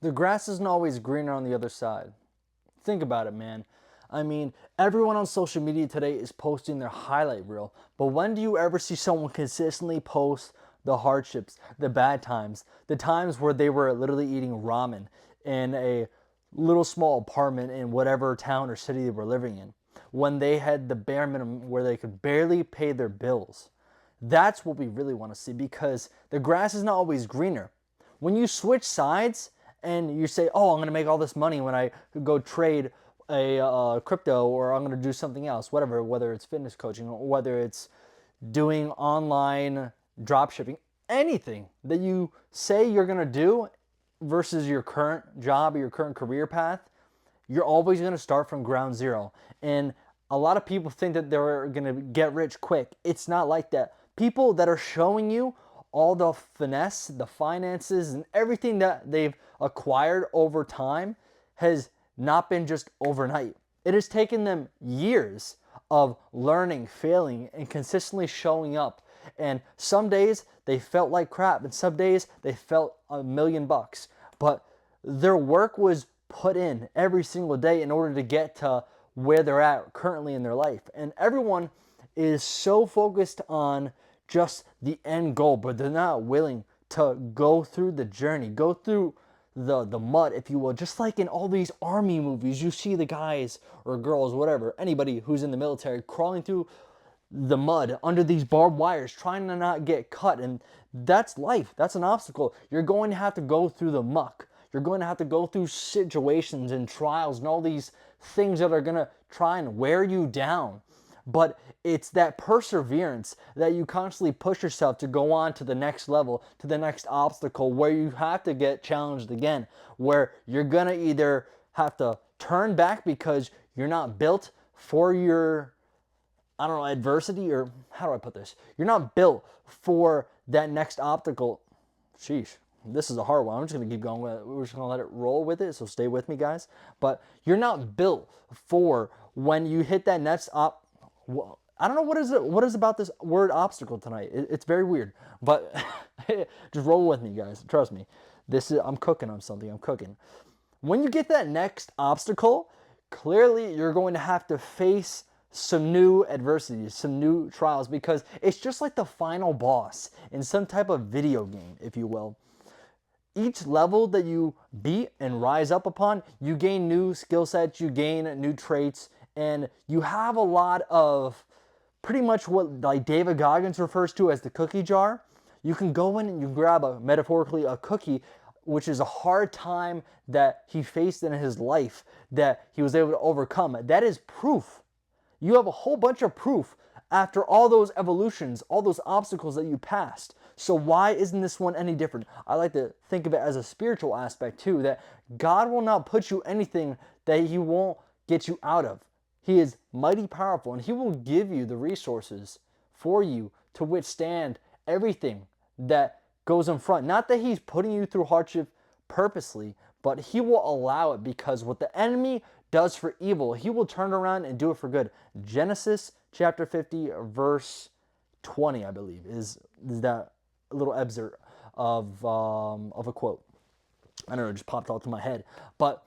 The grass isn't always greener on the other side. Think about it, man. I mean, everyone on social media today is posting their highlight reel, but when do you ever see someone consistently post the hardships, the bad times, the times where they were literally eating ramen in a little small apartment in whatever town or city they were living in, when they had the bare minimum where they could barely pay their bills? That's what we really want to see, because the grass is not always greener. When you switch sides and you say, oh, I'm going to make all this money when I go trade a crypto, or I'm going to do something else, whatever, whether it's fitness coaching or whether it's doing online drop shipping, anything that you say you're going to do versus your current job or your current career path, you're always going to start from ground zero. And a lot of people think that they're going to get rich quick. It's not like that. People that are showing you all the finesse, the finances, and everything that they've acquired over time has not been just overnight. It has taken them years of learning, failing, and consistently showing up. And some days they felt like crap, and some days they felt $1,000,000. But their work was put in every single day in order to get to where they're at currently in their life. And everyone is so focused on just the end goal, but they're not willing to go through the journey, go through the mud, if you will. Just like in all these army movies, you see the guys or girls, whatever, anybody who's in the military crawling through the mud under these barbed wires, trying to not get cut. And that's life. That's an obstacle. You're going to have to go through the muck. You're going to have to go through situations and trials and all these things that are going to try and wear you down. But it's that perseverance that you constantly push yourself to go on to the next level, to the next obstacle, where you have to get challenged again, where you're going to either have to turn back because you're not built for your, I don't know, adversity, or how do I put this? You're not built for that next obstacle. Sheesh, this is a hard one. I'm just going to keep going with it. We're just going to let it roll with it, so stay with me, guys. But you're not built for when you hit that next well, I don't know what is about this word obstacle tonight. It's very weird, but just roll with me, guys. Trust me. I'm cooking on something. I'm cooking. When you get that next obstacle, clearly you're going to have to face some new adversities, some new trials, because it's just like the final boss in some type of video game, if you will. Each level that you beat and rise up upon, you gain new skill sets, you gain new traits, and you have a lot of pretty much what like David Goggins refers to as the cookie jar. You can go in and you grab metaphorically a cookie, which is a hard time that he faced in his life that he was able to overcome. That is proof. You have a whole bunch of proof after all those evolutions, all those obstacles that you passed. So why isn't this one any different? I like to think of it as a spiritual aspect too, that God will not put you anything that he won't get you out of. He is mighty powerful, and he will give you the resources for you to withstand everything that goes in front. Not that he's putting you through hardship purposely, but he will allow it, because what the enemy does for evil, he will turn around and do it for good. Genesis chapter 50, verse 20, I believe, is that little excerpt of a quote. I don't know, it just popped out to my head. But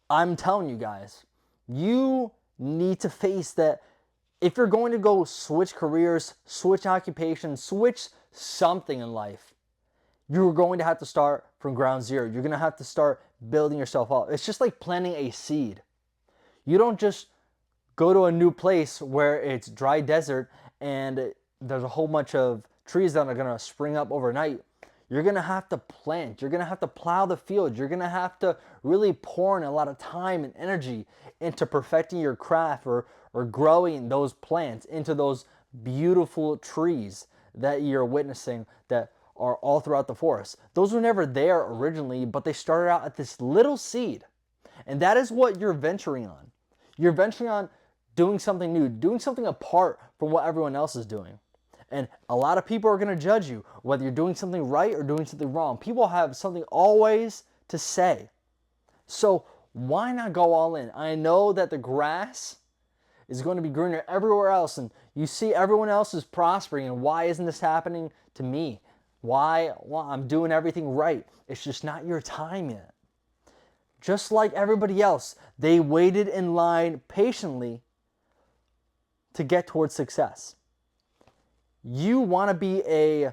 I'm telling you guys, you need to face that. If you're going to go switch careers, switch occupations, switch something in life, you're going to have to start from ground zero. You're going to have to start building yourself up. It's just like planting a seed. You don't just go to a new place where it's dry desert and there's a whole bunch of trees that are going to spring up overnight. You're going to have to plant. You're going to have to plow the field. You're going to have to really pour in a lot of time and energy into perfecting your craft, or growing those plants into those beautiful trees that you're witnessing that are all throughout the forest. Those were never there originally, but they started out at this little seed. And that is what you're venturing on. You're venturing on doing something new, doing something apart from what everyone else is doing. And a lot of people are going to judge you, whether you're doing something right or doing something wrong. People have something always to say. So why not go all in? I know that the grass is going to be greener everywhere else, and you see everyone else is prospering, and why isn't this happening to me? Why? Well, I'm doing everything right. It's just not your time yet. Just like everybody else, they waited in line patiently to get towards success. You want to be a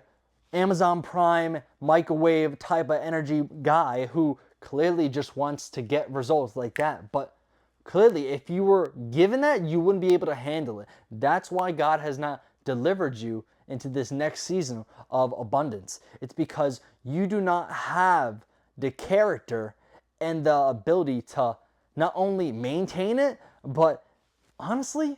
Amazon Prime microwave type of energy guy who clearly just wants to get results like that. But clearly, if you were given that, you wouldn't be able to handle it. That's why God has not delivered you into this next season of abundance. It's because you do not have the character and the ability to not only maintain it, but honestly,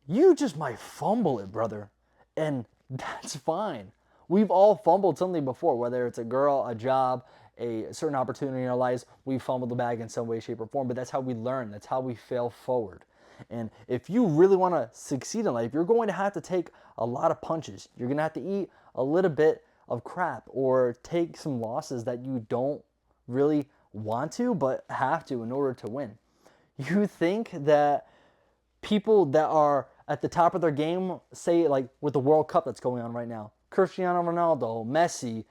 you just might fumble it, brother. And that's fine. We've all fumbled something before, whether it's a girl, a job, a certain opportunity in our lives. We fumbled the bag in some way, shape, or form, but that's how we learn. That's how we fail forward. And if you really want to succeed in life, you're going to have to take a lot of punches. You're going to have to eat a little bit of crap or take some losses that you don't really want to, but have to in order to win. You think that people that are at the top of their game, say like with the World Cup that's going on right now, Cristiano Ronaldo, Messi,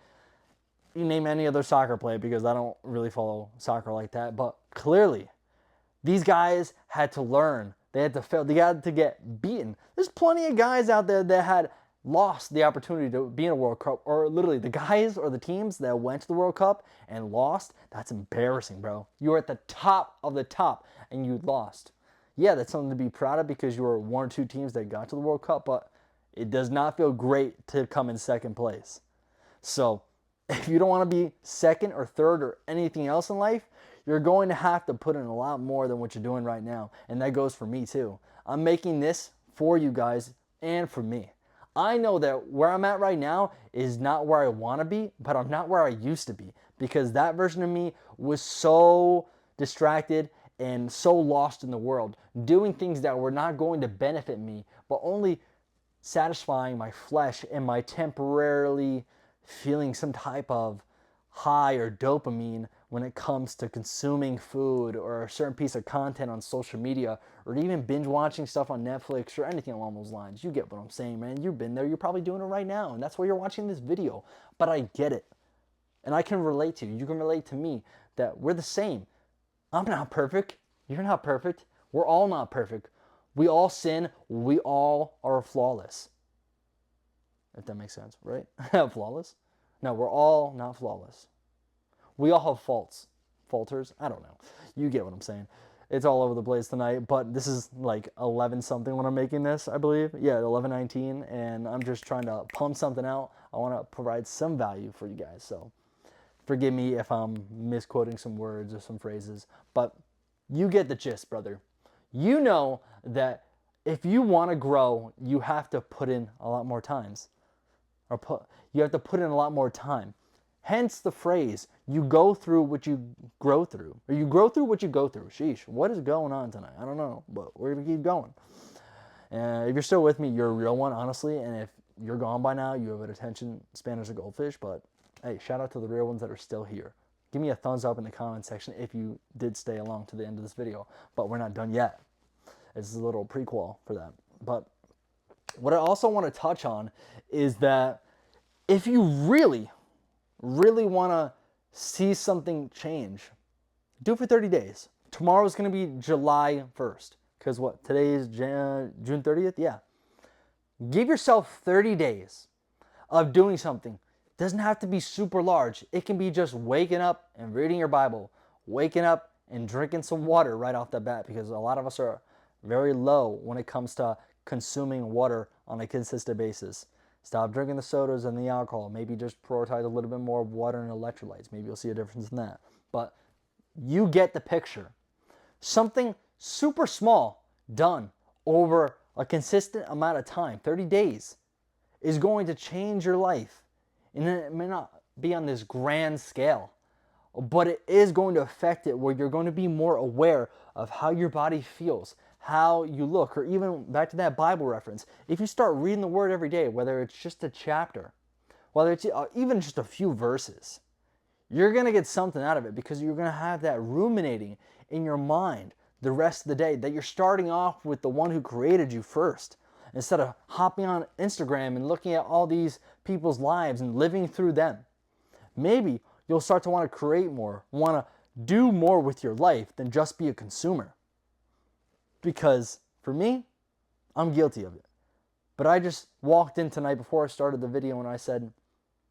you name any other soccer player, because I don't really follow soccer like that, but clearly these guys had to learn. They had to fail. They had to get beaten. There's plenty of guys out there that had lost the opportunity to be in a World Cup, or literally the guys or the teams that went to the World Cup and lost. That's embarrassing, bro. You were at the top of the top and you lost. Yeah, that's something to be proud of because you were one or two teams that got to the World Cup, but it does not feel great to come in second place. So if you don't want to be second or third or anything else in life, you're going to have to put in a lot more than what you're doing right now. And that goes for me too. I'm making this for you guys and for me. I know that where I'm at right now is not where I want to be, but I'm not where I used to be, because that version of me was so distracted and so lost in the world, doing things that were not going to benefit me, but only satisfying my flesh and my temporarily feeling some type of high or dopamine when it comes to consuming food or a certain piece of content on social media, or even binge watching stuff on Netflix or anything along those lines. You get what I'm saying, man. You've been there. You're probably doing it right now, and that's why you're watching this video. But I get it, and I can relate to you. You can relate to me that we're the same. I'm not perfect. You're not perfect. We're all not perfect. We all sin. We all are flawless. If that makes sense, right? Flawless? No, we're all not flawless. We all have faults. Falters? I don't know. You get what I'm saying. It's all over the place tonight, but this is like 11 something when I'm making this, I believe. Yeah, 11:19, and I'm just trying to pump something out. I want to provide some value for you guys, so forgive me if I'm misquoting some words or some phrases, but you get the gist, brother. You know that if you want to grow, you have to put in a lot more times. You have to put in a lot more time. Hence the phrase, you go through what you grow through. Or you grow through what you go through. Sheesh, what is going on tonight? I don't know, but we're going to keep going. If you're still with me, you're a real one, honestly. And if you're gone by now, you have an attention span as a goldfish. But hey, shout out to the real ones that are still here. Give me a thumbs up in the comment section if you did stay along to the end of this video. But we're not done yet. This is a little prequel for that. But what I also want to touch on is that if you really want to see something change, do it for 30 days. Tomorrow is going to be July 1st. Because what? Today is June 30th? Yeah. Give yourself 30 days of doing something. It doesn't have to be super large. It can be just waking up and reading your Bible. Waking up and drinking some water right off the bat. Because a lot of us are very low when it comes to consuming water on a consistent basis. Stop drinking the sodas and the alcohol. Maybe just prioritize a little bit more of water and electrolytes. Maybe you'll see a difference in that. But you get the picture. Something super small done over a consistent amount of time, 30 days, is going to change your life. And it may not be on this grand scale, but it is going to affect it where you're going to be more aware of how your body feels, how you look, or even back to that Bible reference. If you start reading the Word every day, whether it's just a chapter, whether it's even just a few verses, you're going to get something out of it because you're going to have that ruminating in your mind the rest of the day, that you're starting off with the one who created you first, instead of hopping on Instagram and looking at all these people's lives and living through them. Maybe you'll start to want to create more, want to do more with your life than just be a consumer. Because for me, I'm guilty of it. But I just walked in tonight before I started the video and I said,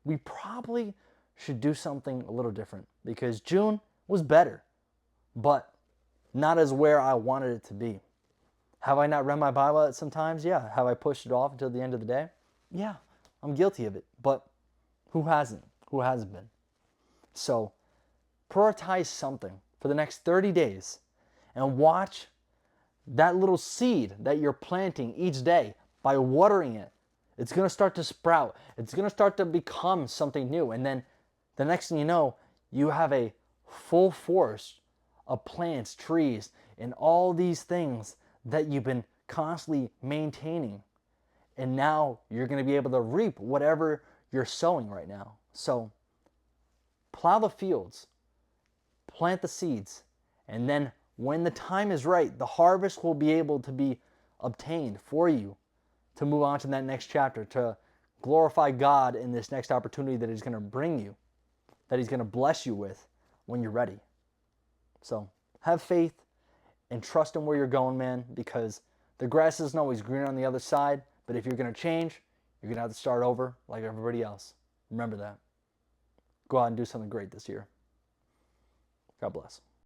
we probably should do something a little different because June was better, but not as where I wanted it to be. Have I not read my Bible at some times? Yeah. Have I pushed it off until the end of the day? Yeah, I'm guilty of it. But who hasn't? Who hasn't been? So prioritize something for the next 30 days and watch that little seed that you're planting each day by watering it. It's going to start to sprout. It's going to start to become something new. And then the next thing you know, you have a full forest of plants, trees, and all these things that you've been constantly maintaining. And now you're going to be able to reap whatever you're sowing right now. So plow the fields, plant the seeds, and then when the time is right, the harvest will be able to be obtained for you to move on to that next chapter, to glorify God in this next opportunity that He's going to bring you, that He's going to bless you with when you're ready. So have faith and trust in where you're going, man, because the grass isn't always greener on the other side, but if you're going to change, you're going to have to start over like everybody else. Remember that. Go out and do something great this year. God bless.